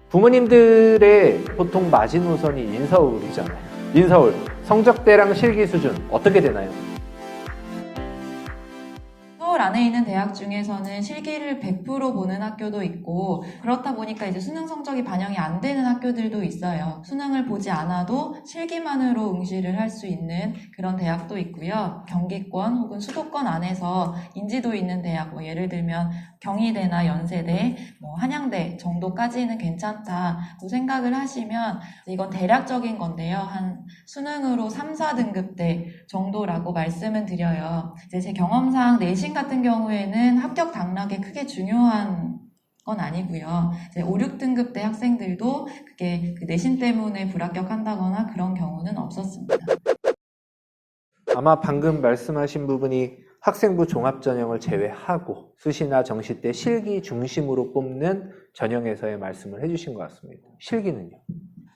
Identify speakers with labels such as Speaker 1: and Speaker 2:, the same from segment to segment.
Speaker 1: 부모님들의 보통 마지노선이 인서울이잖아요. 인서울, 성적대랑 실기 수준 어떻게 되나요?
Speaker 2: 서울 안에 있는 대학 중에서는 실기를 100% 보는 학교도 있고, 그렇다 보니까 이제 수능 성적이 반영이 안 되는 학교들도 있어요. 수능을 보지 않아도 실기만으로 응시를 할 수 있는 그런 대학도 있고요. 경기권 혹은 수도권 안에서 인지도 있는 대학, 예를 들면 경희대나 연세대, 한양대 정도까지는 괜찮다고 생각을 하시면, 이건 대략적인 건데요. 한 수능으로 3, 4등급대 정도라고 말씀은 드려요. 이제 제 경험상 내신 같은 경우에는 합격 당락에 크게 중요한 건 아니고요. 이제 5, 6등급대 학생들도 그게 그 내신 때문에 불합격한다거나 그런 경우는 없었습니다.
Speaker 1: 아마 방금 말씀하신 부분이 학생부 종합전형을 제외하고 수시나 정시 때 실기 중심으로 뽑는 전형에서의 말씀을 해주신 것 같습니다. 실기는요?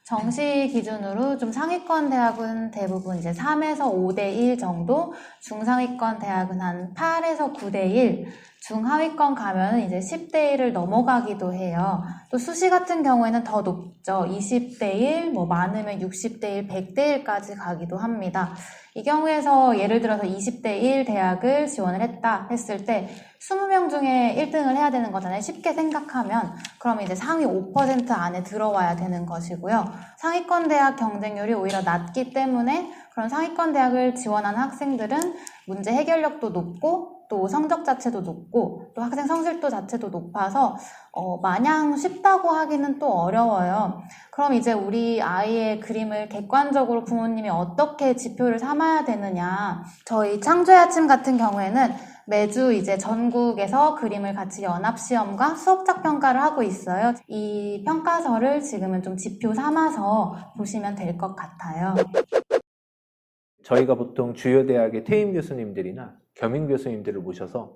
Speaker 3: 정시 기준으로 좀 상위권 대학은 대부분 이제 3에서 5대1 정도, 중상위권 대학은 한 8에서 9대1, 중하위권 가면은 이제 10대1을 넘어가기도 해요. 또 수시 같은 경우에는 더 높죠. 20대1, 많으면 60대1, 100대1까지 가기도 합니다. 이 경우에서 예를 들어서 20대1 대학을 지원을 했다 했을 때 20명 중에 1등을 해야 되는 거잖아요. 쉽게 생각하면. 그럼 이제 상위 5% 안에 들어와야 되는 것이고요. 상위권 대학 경쟁률이 오히려 낮기 때문에 그런 상위권 대학을 지원한 학생들은 문제 해결력도 높고 또 성적 자체도 높고 또 학생 성실도 자체도 높아서 마냥 쉽다고 하기는 또 어려워요. 그럼 이제 우리 아이의 그림을 객관적으로 부모님이 어떻게 지표를 삼아야 되느냐. 저희 창조의 아침 같은 경우에는 매주 이제 전국에서 그림을 같이 연합시험과 수업작 평가를 하고 있어요. 이 평가서를 지금은 좀 지표 삼아서 보시면 될 것 같아요.
Speaker 1: 저희가 보통 주요 대학의 퇴임 교수님들이나 겸임 교수님들을 모셔서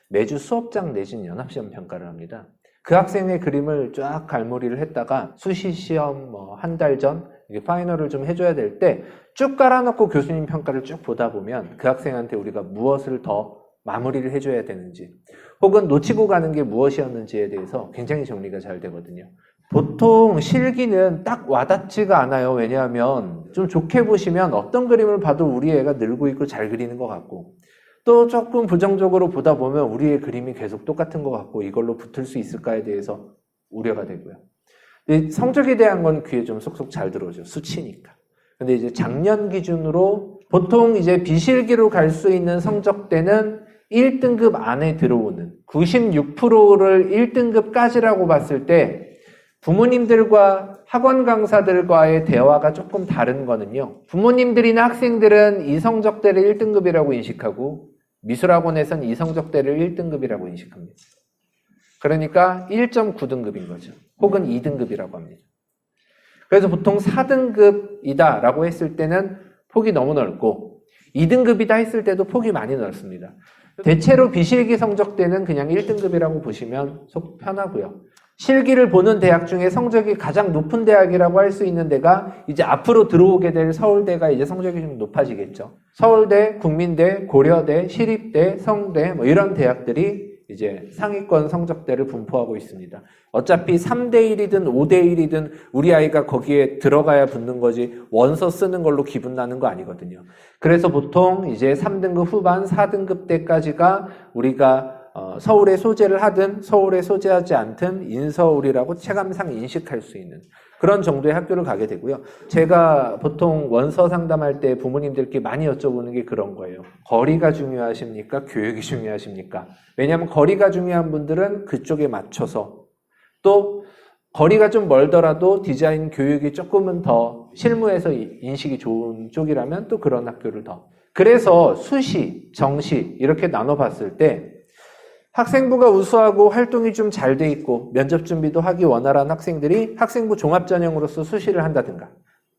Speaker 1: 매주 수업장 내신 연합시험 평가를 합니다. 그 학생의 그림을 쫙 갈무리를 했다가 수시 시험 한 달 전 파이널을 좀 해줘야 될 때 쭉 깔아놓고 교수님 평가를 쭉 보다 보면 그 학생한테 우리가 무엇을 더 마무리를 해줘야 되는지 혹은 놓치고 가는 게 무엇이었는지에 대해서 굉장히 정리가 잘 되거든요. 보통 실기는 딱 와닿지가 않아요. 왜냐하면 좀 좋게 보시면 어떤 그림을 봐도 우리 애가 늘고 있고 잘 그리는 것 같고 또 조금 부정적으로 보다 보면 우리의 그림이 계속 똑같은 것 같고 이걸로 붙을 수 있을까에 대해서 우려가 되고요. 근데 성적에 대한 건 귀에 좀 쏙쏙 잘 들어오죠. 수치니까. 근데 이제 작년 기준으로 보통 이제 비실기로 갈 수 있는 성적대는 1등급 안에 들어오는 96%를 1등급까지라고 봤을 때 부모님들과 학원 강사들과의 대화가 조금 다른 거는요. 부모님들이나 학생들은 이 성적대를 1등급이라고 인식하고 미술학원에서는 이 성적대를 1등급이라고 인식합니다. 그러니까 1.9등급인 거죠. 혹은 2등급이라고 합니다. 그래서 보통 4등급이다 라고 했을 때는 폭이 너무 넓고 2등급이다 했을 때도 폭이 많이 넓습니다. 대체로 비실기 성적대는 그냥 1등급이라고 보시면 속 편하고요. 실기를 보는 대학 중에 성적이 가장 높은 대학이라고 할 수 있는 데가 이제 앞으로 들어오게 될 서울대가 이제 성적이 좀 높아지겠죠. 서울대, 국민대, 고려대, 시립대, 성대 이런 대학들이 이제 상위권 성적대를 분포하고 있습니다. 어차피 3대1이든 5대1이든 우리 아이가 거기에 들어가야 붙는 거지 원서 쓰는 걸로 기분 나는 거 아니거든요. 그래서 보통 이제 3등급 후반 4등급 때까지가 우리가 서울에 소재를 하든 서울에 소재하지 않든 인서울이라고 체감상 인식할 수 있는 그런 정도의 학교를 가게 되고요. 제가 보통 원서 상담할 때 부모님들께 많이 여쭤보는 게 그런 거예요. 거리가 중요하십니까? 교육이 중요하십니까? 왜냐하면 거리가 중요한 분들은 그쪽에 맞춰서 또 거리가 좀 멀더라도 디자인 교육이 조금은 더 실무에서 인식이 좋은 쪽이라면 또 그런 학교를 더. 그래서 수시, 정시 이렇게 나눠봤을 때 학생부가 우수하고 활동이 좀 잘 돼 있고 면접 준비도 하기 원활한 학생들이 학생부 종합전형으로서 수시를 한다든가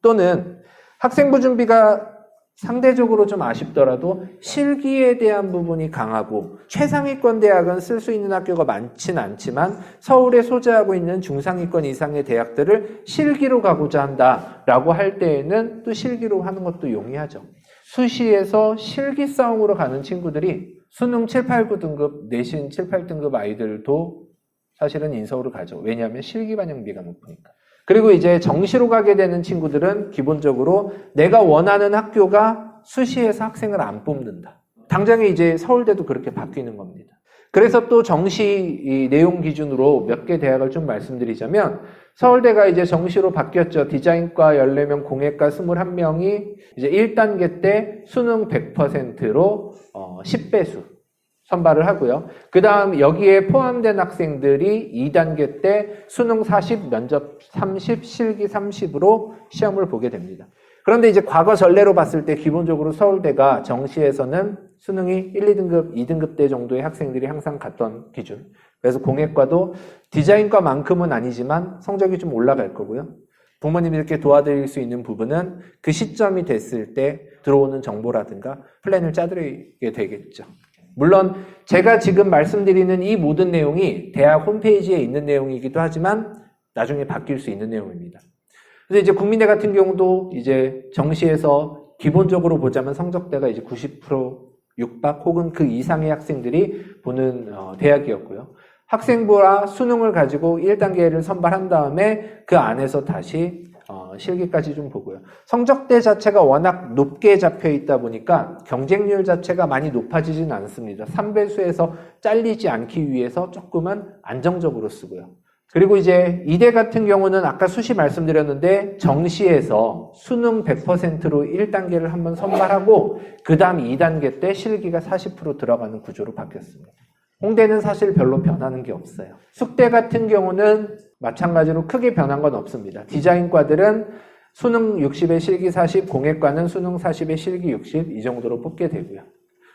Speaker 1: 또는 학생부 준비가 상대적으로 좀 아쉽더라도 실기에 대한 부분이 강하고 최상위권 대학은 쓸 수 있는 학교가 많진 않지만 서울에 소재하고 있는 중상위권 이상의 대학들을 실기로 가고자 한다라고 할 때에는 또 실기로 하는 것도 용이하죠. 수시에서 실기 싸움으로 가는 친구들이 수능 7, 8, 9등급, 내신 7, 8등급 아이들도 사실은 인서울을 가죠. 왜냐하면 실기 반영비가 높으니까. 그리고 이제 정시로 가게 되는 친구들은 기본적으로 내가 원하는 학교가 수시에서 학생을 안 뽑는다. 당장에 이제 서울대도 그렇게 바뀌는 겁니다. 그래서 또 정시 이 내용 기준으로 몇 개 대학을 좀 말씀드리자면 서울대가 이제 정시로 바뀌었죠. 디자인과 14명, 공예과 21명이 이제 1단계 때 수능 100%로 10배수 선발을 하고요. 그 다음 여기에 포함된 학생들이 2단계 때 수능 40, 면접 30, 실기 30으로 시험을 보게 됩니다. 그런데 이제 과거 전례로 봤을 때 기본적으로 서울대가 정시에서는 수능이 1, 2등급, 2등급 대 정도의 학생들이 항상 갔던 기준. 그래서 공예과도 디자인과만큼은 아니지만 성적이 좀 올라갈 거고요. 부모님들께 도와드릴 수 있는 부분은 그 시점이 됐을 때 들어오는 정보라든가 플랜을 짜드리게 되겠죠. 물론 제가 지금 말씀드리는 이 모든 내용이 대학 홈페이지에 있는 내용이기도 하지만 나중에 바뀔 수 있는 내용입니다. 그래서 이제 국민대 같은 경우도 이제 정시에서 기본적으로 보자면 성적대가 이제 90% 육박 혹은 그 이상의 학생들이 보는 대학이었고요. 학생부와 수능을 가지고 1단계를 선발한 다음에 그 안에서 다시 실기까지 좀 보고요. 성적대 자체가 워낙 높게 잡혀 있다 보니까 경쟁률 자체가 많이 높아지진 않습니다. 3배수에서 잘리지 않기 위해서 조금은 안정적으로 쓰고요. 그리고 이제 이대 같은 경우는 아까 수시 말씀드렸는데 정시에서 수능 100%로 1단계를 한번 선발하고 그 다음 2단계 때 실기가 40% 들어가는 구조로 바뀌었습니다. 홍대는 사실 별로 변하는 게 없어요. 숙대 같은 경우는 마찬가지로 크게 변한 건 없습니다. 디자인과들은 수능 60에 실기 40, 공예과는 수능 40에 실기 60 이 정도로 뽑게 되고요.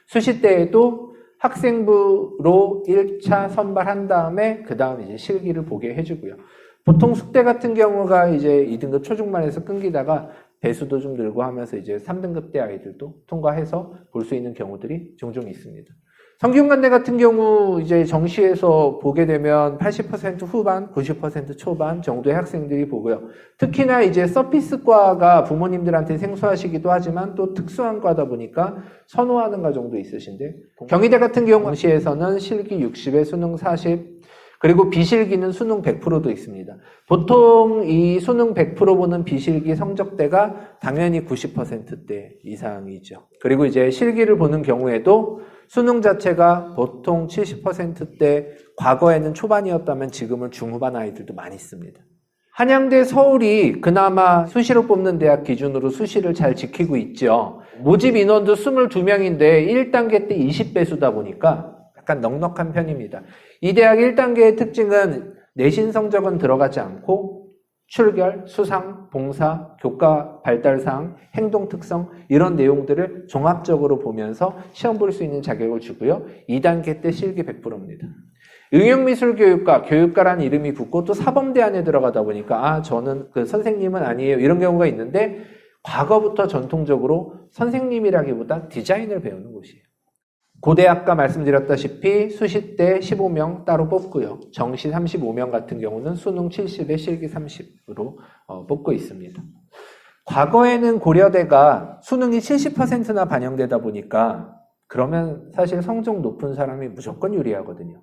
Speaker 1: 수시 때에도 학생부로 1차 선발한 다음에 그 다음 이제 실기를 보게 해주고요. 보통 숙대 같은 경우가 이제 2등급 초중반에서 끊기다가 배수도 좀 늘고 하면서 이제 3등급 대 아이들도 통과해서 볼 수 있는 경우들이 종종 있습니다. 성균관대 같은 경우 이제 정시에서 보게 되면 80% 후반, 90% 초반 정도의 학생들이 보고요. 특히나 이제 서피스과가 부모님들한테 생소하시기도 하지만 또 특수한 과다 보니까 선호하는 과 정도 있으신데 경희대 같은 경우 정시에서는 실기 60에 수능 40 그리고 비실기는 수능 100%도 있습니다. 보통 이 수능 100% 보는 비실기 성적대가 당연히 90%대 이상이죠. 그리고 이제 실기를 보는 경우에도 수능 자체가 보통 70%대 과거에는 초반이었다면 지금은 중후반 아이들도 많이 씁니다. 한양대, 서울이 그나마 수시로 뽑는 대학 기준으로 수시를 잘 지키고 있죠. 모집 인원도 22명인데 1단계 때 20배수다 보니까 약간 넉넉한 편입니다. 이 대학 1단계의 특징은 내신 성적은 들어가지 않고 출결, 수상, 봉사, 교과 발달사항, 행동 특성 이런 내용들을 종합적으로 보면서 시험 볼 수 있는 자격을 주고요. 2단계 때 실기 100%입니다. 응용미술교육과, 교육과라는 이름이 붙고 또 사범대 안에 들어가다 보니까 저는 그 선생님은 아니에요 이런 경우가 있는데 과거부터 전통적으로 선생님이라기보다 디자인을 배우는 곳이에요. 고대 아까 말씀드렸다시피 수시 때 15명 따로 뽑고요. 정시 35명 같은 경우는 수능 70에 실기 30으로 뽑고 있습니다. 과거에는 고려대가 수능이 70%나 반영되다 보니까 그러면 사실 성적 높은 사람이 무조건 유리하거든요.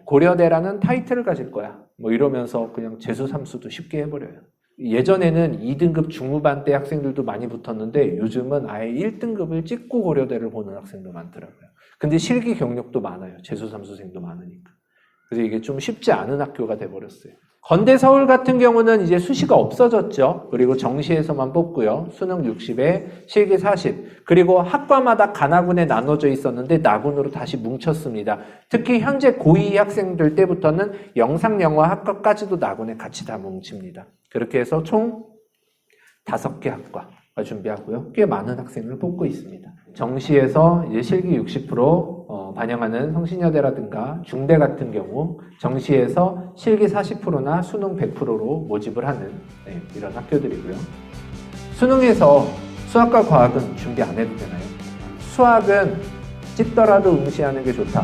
Speaker 1: 고려대라는 타이틀을 가질 거야. 뭐 이러면서 그냥 재수 삼수도 쉽게 해버려요. 예전에는 2등급 중후반 때 학생들도 많이 붙었는데 요즘은 아예 1등급을 찍고 고려대를 보는 학생도 많더라고요. 근데 실기 경력도 많아요. 재수 삼수생도 많으니까. 그래서 이게 좀 쉽지 않은 학교가 돼버렸어요. 건대 서울 같은 경우는 이제 수시가 없어졌죠. 그리고 정시에서만 뽑고요. 수능 60에 실기 40. 그리고 학과마다 가나군에 나눠져 있었는데 나군으로 다시 뭉쳤습니다. 특히 현재 고2 학생들 때부터는 영상영화 학과까지도 나군에 같이 다 뭉칩니다. 그렇게 해서 총 5개 학과가 준비하고요. 꽤 많은 학생을 뽑고 있습니다. 정시에서 이제 실기 60% 반영하는 성신여대라든가 중대 같은 경우 정시에서 실기 40%나 수능 100%로 모집을 하는 이런 학교들이고요. 수능에서 수학과 과학은 준비 안 해도 되나요? 수학은 찍더라도 응시하는 게 좋다.